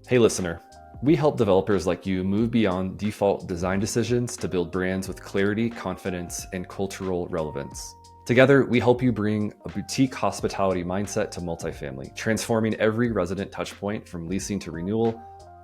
Hey listener, we help developers like you move beyond default design decisions to build brands with clarity, confidence, and cultural relevance. Together, we help you bring a boutique hospitality mindset to multifamily, transforming every resident touchpoint from leasing to renewal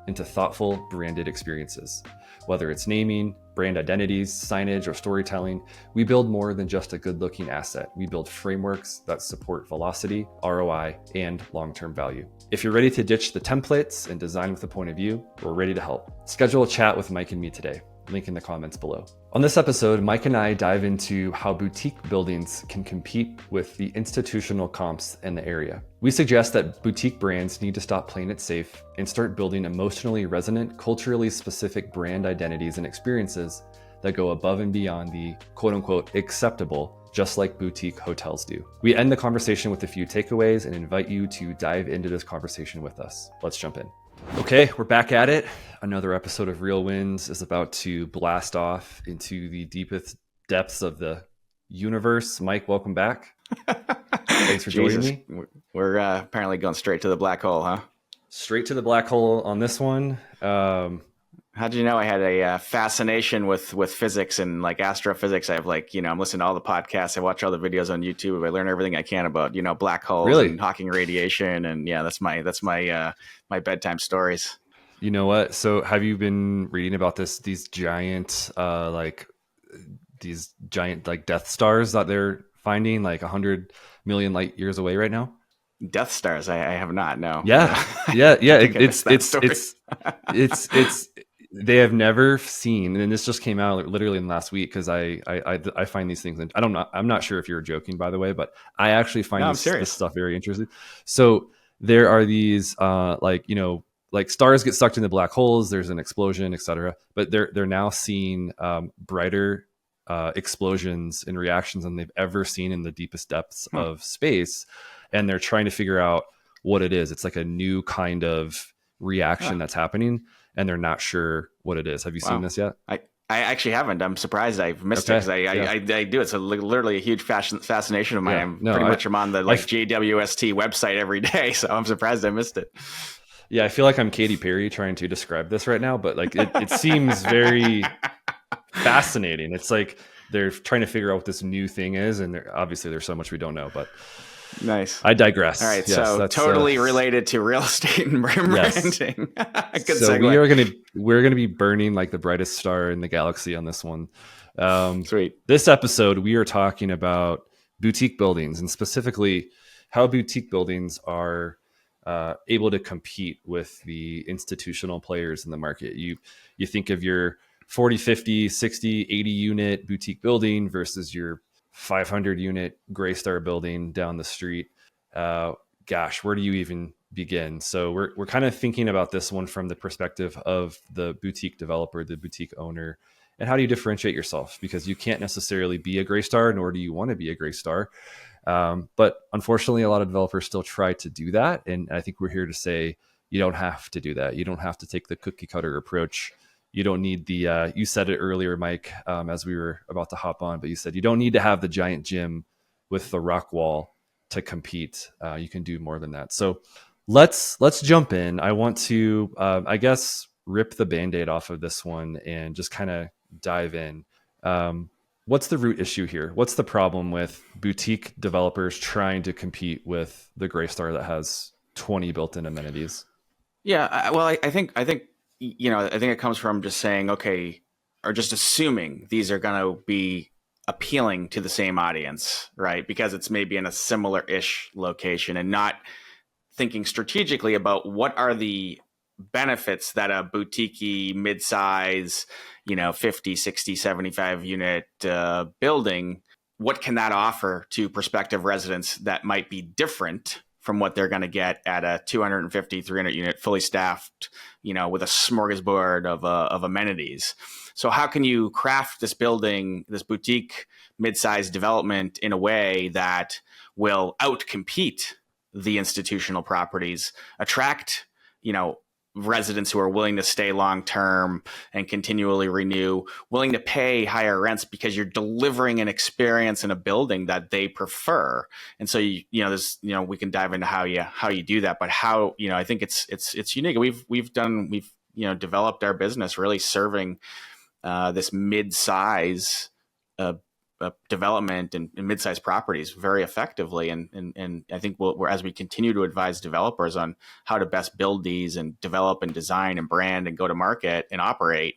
into thoughtful, branded experiences. Whether it's naming, brand identities, signage, or storytelling, we build more than just a good-looking asset. We build frameworks that support velocity, ROI, and long-term value. If you're ready to ditch the templates and design with a point of view, we're ready to help. Schedule a chat with Mike and me today. Link in the comments below. On this episode, Mike and I dive into how boutique buildings can compete with the institutional comps in the area. We suggest that boutique brands need to stop playing it safe and start building emotionally resonant, culturally specific brand identities and experiences that go above and beyond the quote-unquote acceptable, just like boutique hotels do. We end the conversation with a few takeaways and invite you to dive into this conversation with us. Let's jump in. Okay, we're back at it. Another episode of Real Wins is about to blast off into the deepest depths of the universe. Mike, welcome back. Thanks for joining me. We're apparently going straight to the black hole, huh? Straight to the black hole on this one. How did you know I had a fascination with physics and like astrophysics? I have I'm listening to all the podcasts. I watch all the videos on YouTube. I learn everything I can about, black holes and Hawking radiation. And yeah, that's my bedtime stories. You know what? So have you been reading about these giant Death Stars that they're finding like 100 million light years away right now? Death Stars? I have not. No. Yeah. It's they have never seen, and this just came out literally in the last week because I find these things, and I'm not sure if you're joking, by the way, but I actually find this stuff very interesting. So there are these like stars get sucked into black holes, there's an explosion, etc. But they're now seeing brighter explosions and reactions than they've ever seen in the deepest depths of space, and they're trying to figure out what it is. It's like a new kind of reaction that's happening, and they're not sure what it is. Have you seen this yet? I actually haven't. I'm surprised I've missed it because I do. It's literally a huge fascination of mine. I'm on the JWST website every day, so I'm surprised I missed it. Yeah, I feel like I'm Katy Perry trying to describe this right now, but like it seems very fascinating. It's like they're trying to figure out what this new thing is, and obviously there's so much we don't know, but nice. I digress. All right, yes, so totally related to real estate and branding. Yes. Good so segue. we're gonna be burning like the brightest star in the galaxy on this one. Sweet. This episode we are talking about boutique buildings, and specifically how boutique buildings are able to compete with the institutional players in the market. You think of your 40, 50, 60, 80 unit boutique building versus your 500 unit Gray Star building down the street. Gosh, where do you even begin? So we're kind of thinking about this one from the perspective of the boutique developer, the boutique owner, and how do you differentiate yourself? Because you can't necessarily be a Gray Star, nor do you want to be a Gray Star. But unfortunately, a lot of developers still try to do that. And I think we're here to say, you don't have to do that. You don't have to take the cookie cutter approach. You don't need the, you said it earlier, Mike, as we were about to hop on, but you said you don't need to have the giant gym with the rock wall to compete. You can do more than that. So let's jump in. I want to, I guess, rip the Band-Aid off of this one and just kind of dive in. What's the root issue here? What's the problem with boutique developers trying to compete with the Gray Star that has 20 built-in amenities? Yeah, well, I think it comes from just saying, okay, or just assuming these are going to be appealing to the same audience, right? Because it's maybe in a similar-ish location, and not thinking strategically about what are the benefits that a boutique mid-size, 50, 60, 75 unit building, what can that offer to prospective residents that might be different from what they're going to get at a 250, 300 unit fully staffed, with a smorgasbord of amenities. So how can you craft this building, this boutique mid-sized development in a way that will outcompete the institutional properties, attract, residents who are willing to stay long term and continually renew, willing to pay higher rents because you're delivering an experience in a building that they prefer. And so there's we can dive into how you do that, but how I think it's unique. We've developed our business really serving this mid-size development and mid-sized properties very effectively, and I think we're as we continue to advise developers on how to best build these and develop and design and brand and go to market and operate,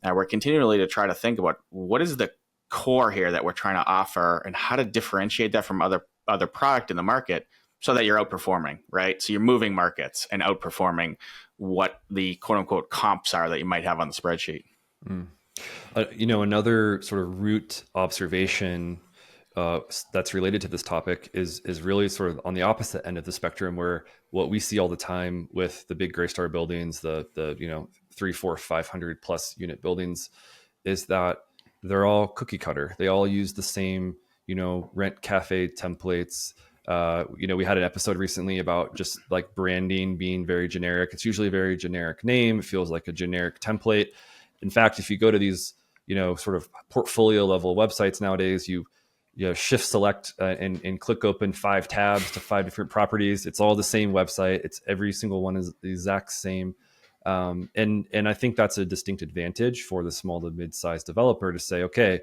we're continually to try to think about what is the core here that we're trying to offer and how to differentiate that from other product in the market so that you're outperforming, right? So you're moving markets and outperforming what the quote unquote comps are that you might have on the spreadsheet. Mm. Another sort of root observation that's related to this topic is really sort of on the opposite end of the spectrum, where what we see all the time with the big gray star buildings, the 300, 400, 500 plus unit buildings, is that they're all cookie cutter. They all use the same, rent cafe templates. We had an episode recently about just like branding being very generic. It's usually a very generic name. It feels like a generic template. In fact, if you go to these, sort of portfolio level websites nowadays, you shift select and click open 5 tabs to 5 different properties. It's all the same website. It's every single one is the exact same. And I think that's a distinct advantage for the small to mid-sized developer to say, okay,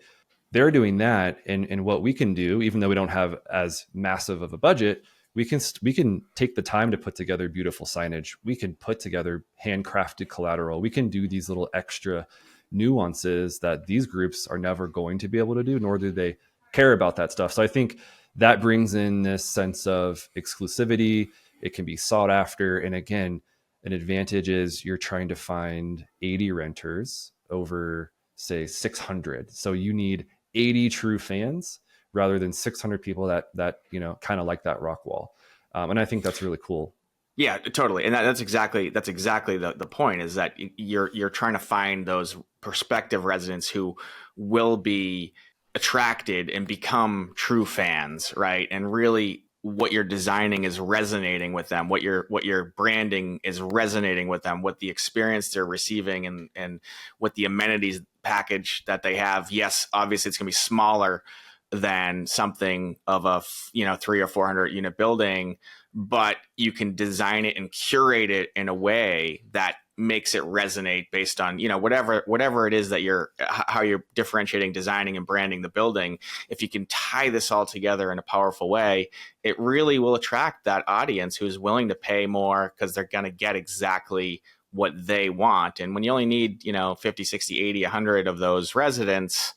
they're doing that. And what we can do, even though we don't have as massive of a budget, we can take the time to put together beautiful signage. We can put together handcrafted collateral. We can do these little extra nuances that these groups are never going to be able to do, nor do they care about that stuff. So I think that brings in this sense of exclusivity. It can be sought after. And again, an advantage is you're trying to find 80 renters over, say, 600. So you need 80 true fans rather than 600 people that kind of like that rock wall. And I think that's really cool. Yeah, totally. And that's exactly the point, is that you're trying to find those prospective residents who will be attracted and become true fans, right? And really what you're designing is resonating with them, what you're branding is resonating with them, what the experience they're receiving and what the amenities package that they have. Yes, obviously it's going to be smaller than something of a 300 or 400 unit building, but you can design it and curate it in a way that makes it resonate based on whatever it is that how you're differentiating, designing, and branding the building. If you can tie this all together in a powerful way, it really will attract that audience who's willing to pay more because they're going to get exactly what they want. And when you only need 50, 60, 80, 100 of those residents,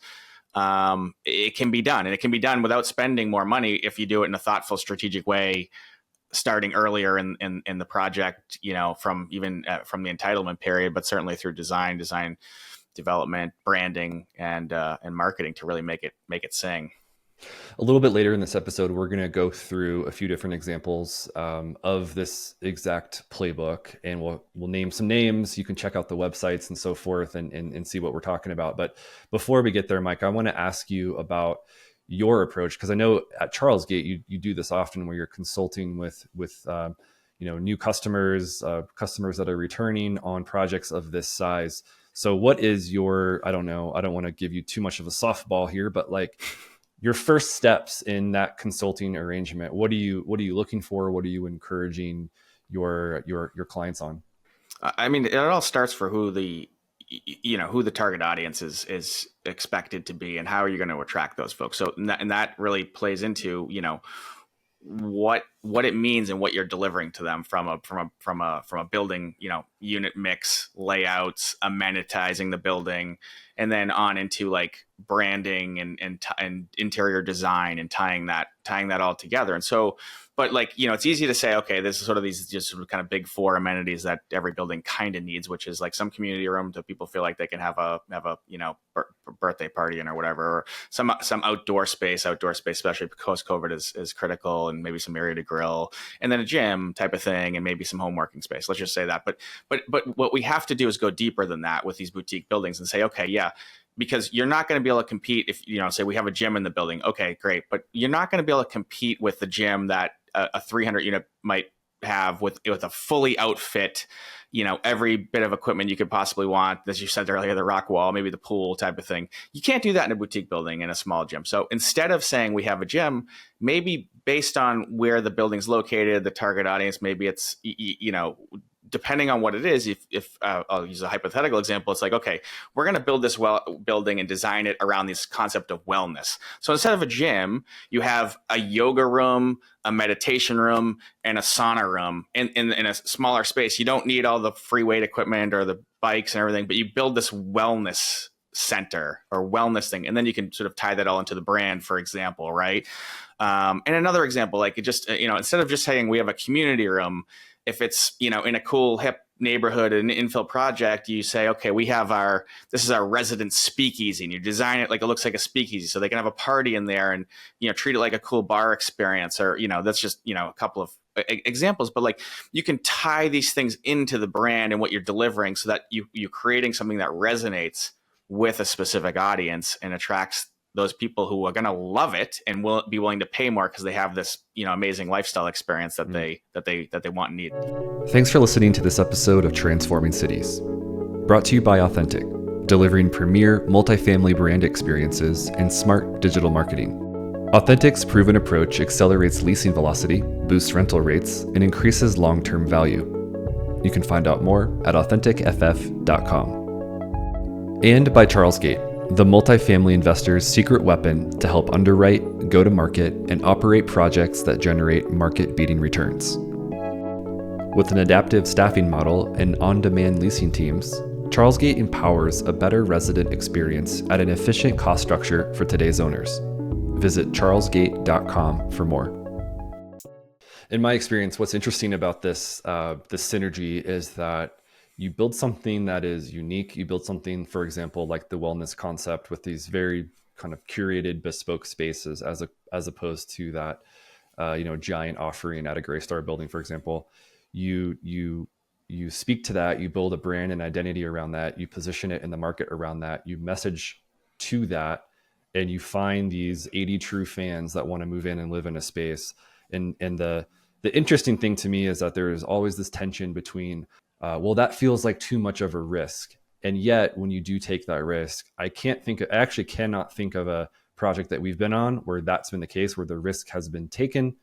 it can be done, and it can be done without spending more money if you do it in a thoughtful, strategic way, starting earlier in the project, from the entitlement period, but certainly through design development, branding, and marketing to really make it sing. A little bit later in this episode, we're going to go through a few different examples of this exact playbook, and we'll name some names. You can check out the websites and so forth and see what we're talking about. But before we get there, Mike, I want to ask you about your approach, because I know at Charles Gate you do this often, where you're consulting with new customers that are returning on projects of this size. So what is your, I don't want to give you too much of a softball here, but like your first steps in that consulting arrangement? What are you looking for? What are you encouraging your clients on? I mean, it all starts for who the target audience is expected to be, and how are you going to attract those folks. So, and that really plays into, what it means and what you're delivering to them from a building, unit mix, layouts, amenitizing the building, and then on into like branding and interior design and tying that all together. And so, but like, it's easy to say, okay, this is sort of these just sort of kind of big 4 amenities that every building kind of needs, which is like some community room that people feel like they can have a birthday party in or whatever, or some outdoor space, especially because COVID is critical, and maybe some area to grill, and then a gym type of thing, and maybe some home working space. Let's just say that. But what we have to do is go deeper than that with these boutique buildings and say, okay, yeah, because you're not going to be able to compete if, say we have a gym in the building. Okay, great. But you're not going to be able to compete with the gym that a 300 unit might have with a fully outfit, every bit of equipment you could possibly want, as you said earlier, the rock wall, maybe the pool type of thing. You can't do that in a boutique building, in a small gym. So instead of saying we have a gym, maybe based on where the building's located, the target audience, maybe it's, depending on what it is, if I'll use a hypothetical example, it's like, okay, we're going to build this building and design it around this concept of wellness. So instead of a gym, you have a yoga room, a meditation room, and a sauna room in a smaller space. You don't need all the free weight equipment or the bikes and everything, but you build this wellness center or wellness thing. And then you can sort of tie that all into the brand, for example, right? And another example, like it just, instead of just saying we have a community room, if it's, in a cool, hip neighborhood, an infill project, you say, okay, this is our resident speakeasy, and you design it like it looks like a speakeasy so they can have a party in there and, treat it like a cool bar experience, or, that's just, a couple of examples, but like you can tie these things into the brand and what you're delivering so that you're creating something that resonates with a specific audience and attracts those people who are going to love it and will be willing to pay more because they have this, amazing lifestyle experience that they want and need. Thanks for listening to this episode of Transforming Cities. Brought to you by Authentic, delivering premier multifamily brand experiences and smart digital marketing. Authentic's proven approach accelerates leasing velocity, boosts rental rates, and increases long-term value. You can find out more at AuthenticFF.com. And by Charles Gate, the multifamily investor's secret weapon to help underwrite, go to market, and operate projects that generate market-beating returns. With an adaptive staffing model and on-demand leasing teams, Charles Gate empowers a better resident experience at an efficient cost structure for today's owners. Visit charlesgate.com for more. In my experience, what's interesting about this synergy is that you build something that is unique. You build something, for example, like the wellness concept with these very kind of curated, bespoke spaces, as opposed to that, giant offering at a Greystar building, for example. You speak to that. You build a brand and identity around that. You position it in the market around that. You message to that, and you find these 80 true fans that want to move in and live in a space. And the interesting thing to me is that there is always this tension between, well, that feels like too much of a risk. And yet when you do take that risk, I actually cannot think of a project that we've been on where that's been the case, where the risk has been taken.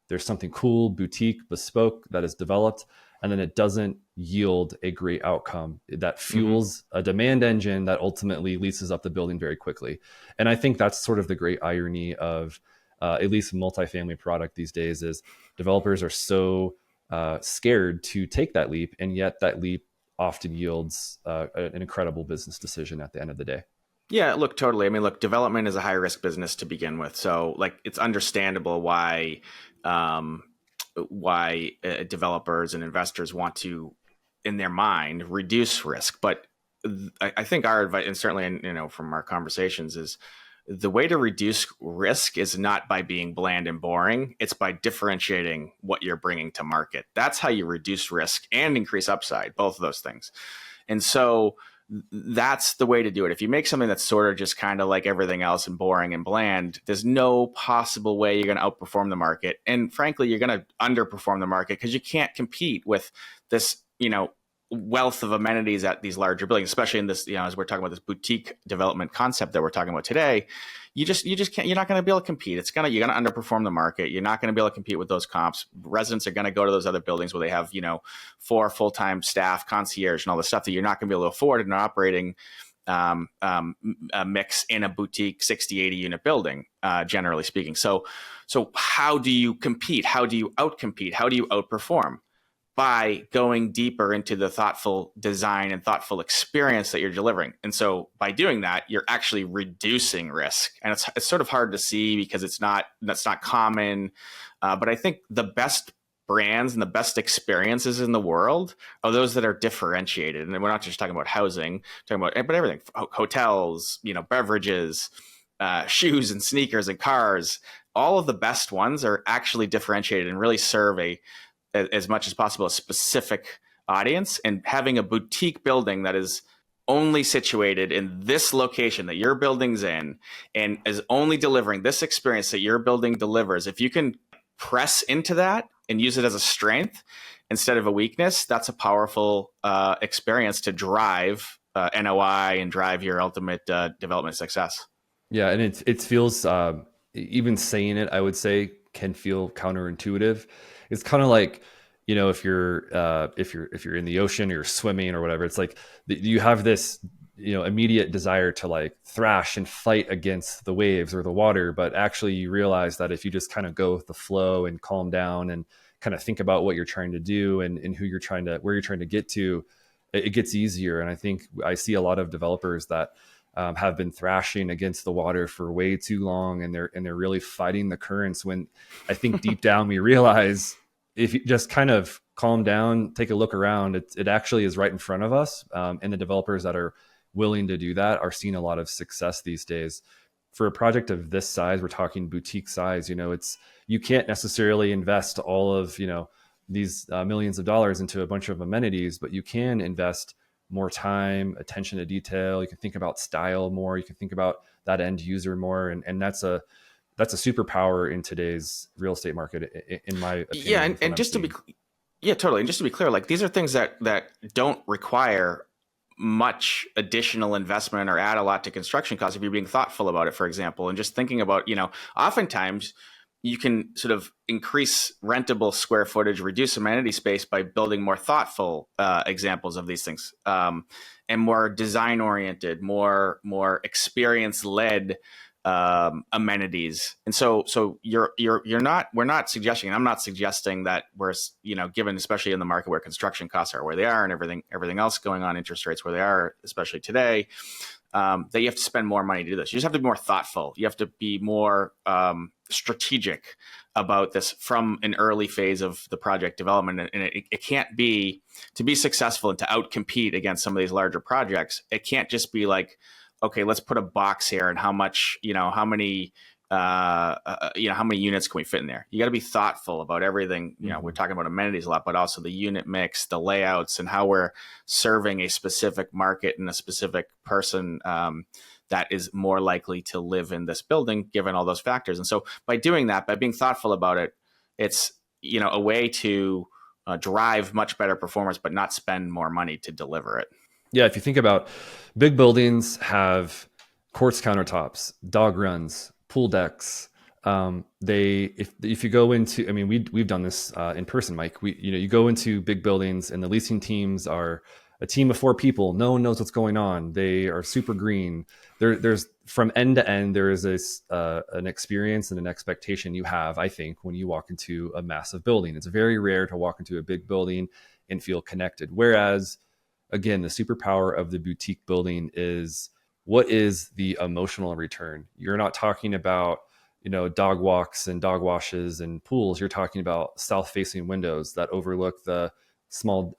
There's something cool, boutique, bespoke that is developed, and then it doesn't yield a great outcome that fuels a demand engine that ultimately leases up the building very quickly. And I think that's sort of the great irony of at least multifamily product these days is developers are so scared to take that leap, and yet that leap often yields an incredible business decision at the end of the day. Yeah, look, totally. I mean, look, development is a high risk business to begin with, so like it's understandable why developers and investors want to, in their mind, reduce risk. But I think our advice, and certainly from our conversations, is the way to reduce risk is not by being bland and boring. It's by differentiating what you're bringing to market. That's how you reduce risk and increase upside, both of those things. And so that's the way to do it. If you make something that's sort of just kind of like everything else and boring and bland, there's no possible way you're going to outperform the market. And frankly, you're going to underperform the market because you can't compete with this, wealth of amenities at these larger buildings, especially in this, as we're talking about this boutique development concept that we're talking about today. You just can't, you're not going to be able to compete. You're going to underperform the market. You're not going to be able to compete with those comps. Residents are going to go to those other buildings where they have, 4 full-time staff, concierge, and all the stuff that you're not going to be able to afford in an operating a mix in a boutique 60, 80 unit building, generally speaking. So how do you compete? How do you outcompete? How do you outperform? By going deeper into the thoughtful design and thoughtful experience that you're delivering. And so by doing that, you're actually reducing risk. And it's sort of hard to see because that's not common. But I think the best brands and the best experiences in the world are those that are differentiated. And we're not just talking about housing, but everything, hotels, beverages, shoes and sneakers and cars. All of the best ones are actually differentiated and really serve as much as possible a specific audience. And having a boutique building that is only situated in this location that your building's in and is only delivering this experience that your building delivers, if you can press into that and use it as a strength instead of a weakness, that's a powerful experience to drive NOI and drive your ultimate development success. Yeah, and it feels even saying it, I would say, can feel counterintuitive. It's kind of like, if you're in the ocean or you're swimming or whatever, it's like you have this immediate desire to like thrash and fight against the waves or the water, but actually you realize that if you just kind of go with the flow and calm down and kind of think about what you're trying to do and where you're trying to get to, it gets easier. And I think I see a lot of developers that have been thrashing against the water for way too long, and they're really fighting the currents, when I think deep down we realize if you just kind of calm down, take a look around, it actually is right in front of us. And the developers that are willing to do that are seeing a lot of success these days. For a project of this size, we're talking boutique size, you can't necessarily invest all of, these millions of dollars into a bunch of amenities, but you can invest more time, attention to detail. You can think about style more. You can think about that end user more. And that's a superpower in today's real estate market, in my opinion. Yeah. And just to be, yeah, totally. And just to be clear, like these are things that don't require much additional investment or add a lot to construction costs if you're being thoughtful about it, for example, and just thinking about, oftentimes you can sort of increase rentable square footage, reduce amenity space by building more thoughtful examples of these things, and more design oriented, more experience led amenities. And so we're not suggesting, and I'm not suggesting that we're, given, especially in the market where construction costs are where they are and everything else going on, interest rates where they are, especially today, that you have to spend more money to do this. You just have to be more thoughtful. You have to be more strategic about this from an early phase of the project development. And it can't be, to be successful and to outcompete against some of these larger projects, it can't just be like, okay, let's put a box here and how much, how many units can we fit in there? You got to be thoughtful about everything. We're talking about amenities a lot, but also the unit mix, the layouts, and how we're serving a specific market and a specific person that is more likely to live in this building, given all those factors. And so by doing that, by being thoughtful about it, it's, a way to drive much better performance, but not spend more money to deliver it. Yeah, if you think about big buildings have quartz countertops, dog runs, pool decks. If you go into, we've done this in person, Mike. You go into big buildings and the leasing teams are a team of 4 people. No one knows what's going on. They are super green. There's from end to end, there is an experience and an expectation you have, I think, when you walk into a massive building. It's very rare to walk into a big building and feel connected. Whereas, again, the superpower of the boutique building is, what is the emotional return? You're not talking about, dog walks and dog washes and pools. You're talking about south-facing windows that overlook the small,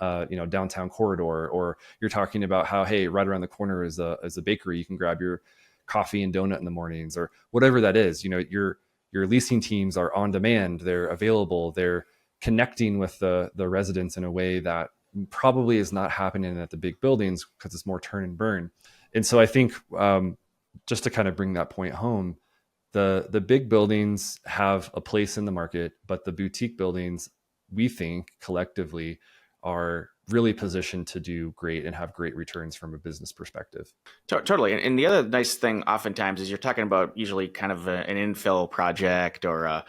downtown corridor. Or you're talking about how, hey, right around the corner is a bakery. You can grab your coffee and donut in the mornings, or whatever that is. Your leasing teams are on demand. They're available. They're connecting with the residents in a way that probably is not happening at the big buildings, because it's more turn and burn. And so I think, just to kind of bring that point home, the big buildings have a place in the market, but the boutique buildings, we think collectively, are really positioned to do great and have great returns from a business perspective. Totally. And the other nice thing oftentimes is you're talking about usually kind of an infill project or a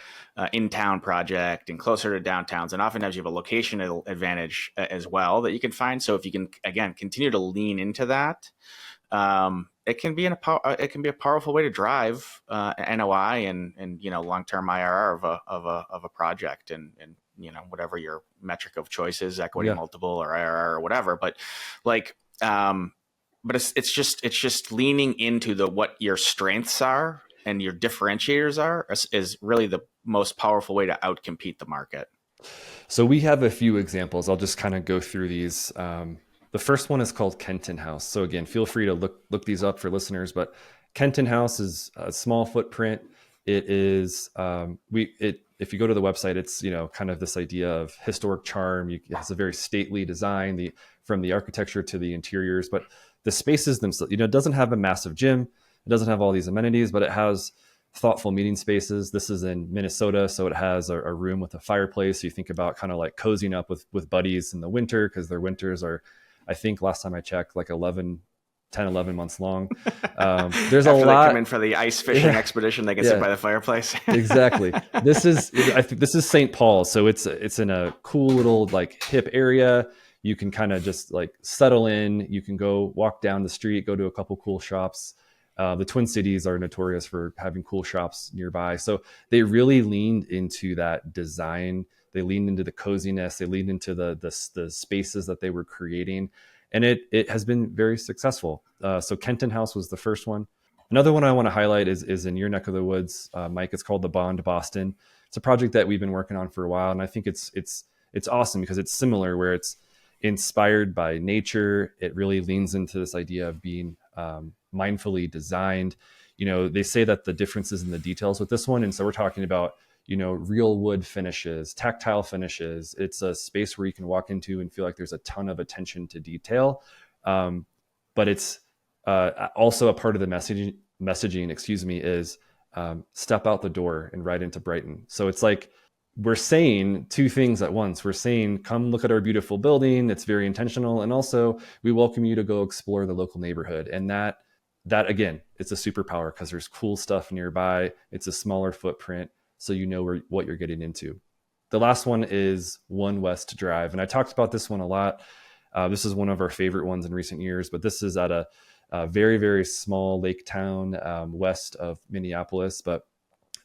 in-town project and closer to downtowns. And oftentimes you have a locational advantage as well that you can find. So if you can, again, continue to lean into that, it can be a powerful way to drive NOI and long-term IRR of a project and whatever your metric of choice is, equity multiple or IRR or whatever. But but it's just leaning into what your strengths are and your differentiators are is really the most powerful way to outcompete the market. So we have a few examples. I'll just kind of go through these. The first one is called Kenton House. So again, feel free to look these up for listeners, but Kenton House is a small footprint. It is, if you go to the website, it's, kind of this idea of historic charm. It has a very stately design, from the architecture to the interiors, but the spaces themselves, it doesn't have a massive gym. It doesn't have all these amenities, but it has thoughtful meeting spaces. This is in Minnesota, so it has a room with a fireplace. So you think about kind of like cozying up with buddies in the winter, because their winters are, I think last time I checked, like 11 months long. There's a After they come lot. in for the ice fishing expedition, they can sit by the fireplace. Exactly. I think this is St. Paul, so it's in a cool little like hip area. You can kind of just like settle in. You can go walk down the street, go to a couple cool shops. The Twin Cities are notorious for having cool shops nearby, so they really leaned into that design. They leaned into the coziness. They leaned into the spaces that they were creating, and it has been very successful. So Kenton House was the first one. Another one I want to highlight is in your neck of the woods, Mike. It's called the Bond Boston. It's a project that we've been working on for a while, and I think it's awesome because it's similar, where it's inspired by nature. It really leans into this idea of being mindfully designed. They say that the difference is in the details with this one, and so we're talking about real wood finishes, tactile finishes. It's a space where you can walk into and feel like there's a ton of attention to detail, but it's also a part of the messaging, is step out the door and ride into Brighton. So it's like we're saying two things at once. We're saying, come look at our beautiful building. It's very intentional. And also we welcome you to go explore the local neighborhood. And that again, it's a superpower because there's cool stuff nearby. It's a smaller footprint, so what you're getting into. The last one is One West Drive. And I talked about this one a lot. This is one of our favorite ones in recent years, but this is at a very, very small lake town west of Minneapolis. But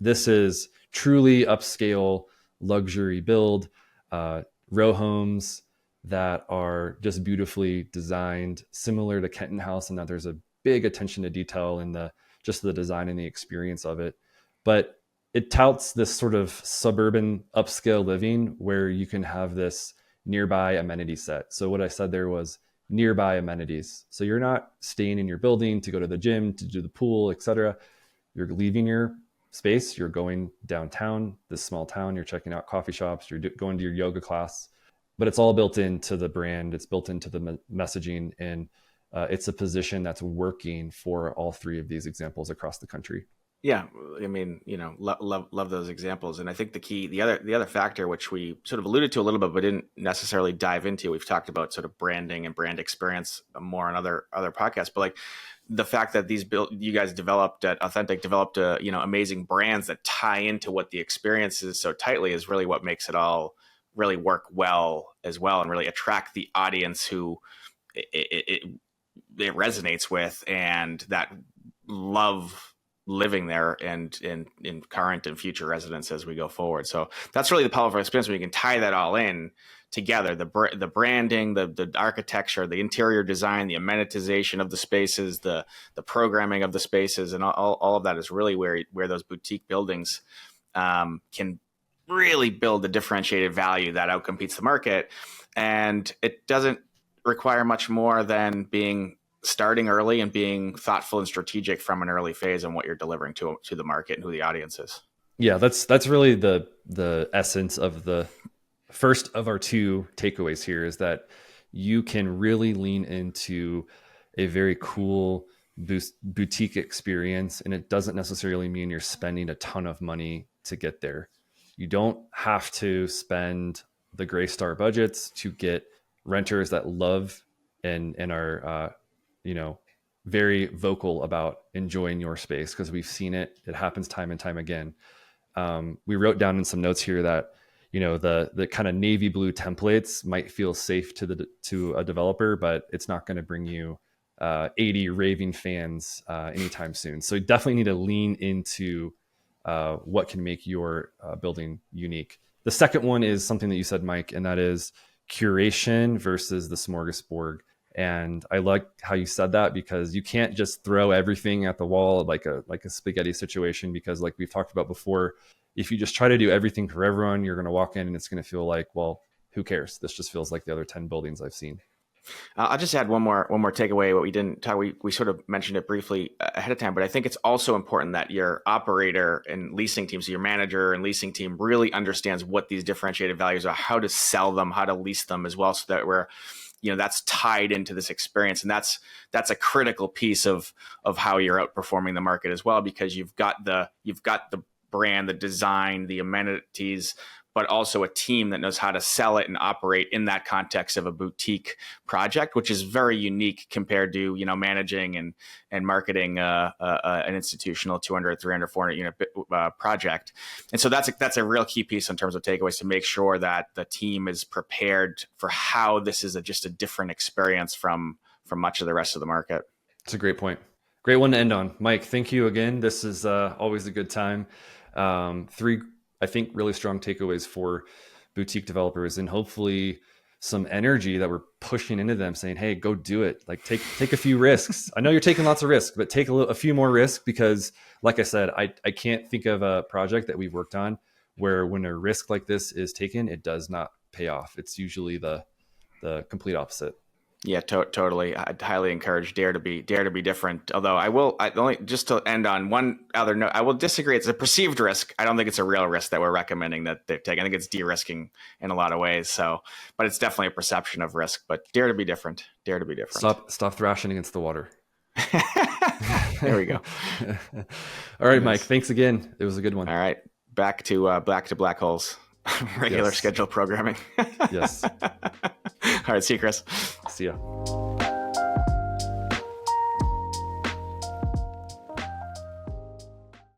this is truly upscale luxury build, row homes that are just beautifully designed, similar to Kenton House, and that there's a big attention to detail in the design and the experience of it. But it touts this sort of suburban upscale living where you can have this nearby amenity set. So what I said there was nearby amenities. So you're not staying in your building to go to the gym, to do the pool, etc. You're leaving your space, you're going downtown, this small town, you're checking out coffee shops, you're going to your yoga class, but it's all built into the brand. It's built into the messaging, and it's a position that's working for all three of these examples across the country. Yeah, I mean, love those examples, and I think the other factor, which we sort of alluded to a little bit, but didn't necessarily dive into. We've talked about sort of branding and brand experience more on other podcasts, but like the fact that you guys developed at Authentic developed amazing brands that tie into what the experience is so tightly is really what makes it all really work well as well, and really attract the audience who it resonates with and that love living there and in current and future residents as we go forward. So that's really the powerful experience when you can tie that all in together, the branding, the architecture, the interior design, the amenitization of the spaces, the programming of the spaces, and all of that is really where those boutique buildings can really build the differentiated value that outcompetes the market. And it doesn't require much more than starting early and being thoughtful and strategic from an early phase on what you're delivering to the market and who the audience is. Yeah, that's really the essence of the first of our two takeaways here, is that you can really lean into a very cool boutique experience, and it doesn't necessarily mean you're spending a ton of money to get there. You don't have to spend the gray star budgets to get renters that love and are very vocal about enjoying your space, because we've seen it happens time and time again. We wrote down in some notes here that the kind of navy blue templates might feel safe to a developer, but it's not going to bring you 80 raving fans anytime soon. So you definitely need to lean into what can make your building unique. The second one is something that you said, Mike, and that is curation versus the smorgasbord. And I like how you said that, because you can't just throw everything at the wall like a spaghetti situation, because like we've talked about before, if you just try to do everything for everyone, you're going to walk in and it's going to feel like, well, who cares? This just feels like the other 10 buildings I've seen. I'll just add one more takeaway. What we didn't talk, we sort of mentioned it briefly ahead of time, but I think it's also important that your operator and leasing team, so your manager and leasing team, really understands what these differentiated values are, how to sell them, how to lease them as well, so that we're that's tied into this experience. And that's a critical piece of how you're outperforming the market as well, because you've got the brand, the design, the amenities, but also a team that knows how to sell it and operate in that context of a boutique project, which is very unique compared to, managing and marketing an institutional 200, 300, 400 unit project. And so that's a real key piece in terms of takeaways, to make sure that the team is prepared for how this is just a different experience from much of the rest of the market. It's a great point. Great one to end on. Mike, thank you again. This is always a good time. 3, I think, really strong takeaways for boutique developers, and hopefully some energy that we're pushing into them, saying, hey, go do it. Like take a few risks. I know you're taking lots of risks, but take a few more risks, because like I said, I can't think of a project that we've worked on where when a risk like this is taken, it does not pay off. It's usually the complete opposite. Yeah, totally. I'd highly encourage dare to be different. Although only just to end on one other note, I will disagree. It's a perceived risk. I don't think it's a real risk that we're recommending that they've taken. I think it's de-risking in a lot of ways. So, but it's definitely a perception of risk. But dare to be different. Dare to be different. Stop thrashing against the water. There we go. All right, Mike. Thanks again. It was a good one. All right, back to black holes. Regular schedule programming. Yes. All right. See you, Chris. See ya.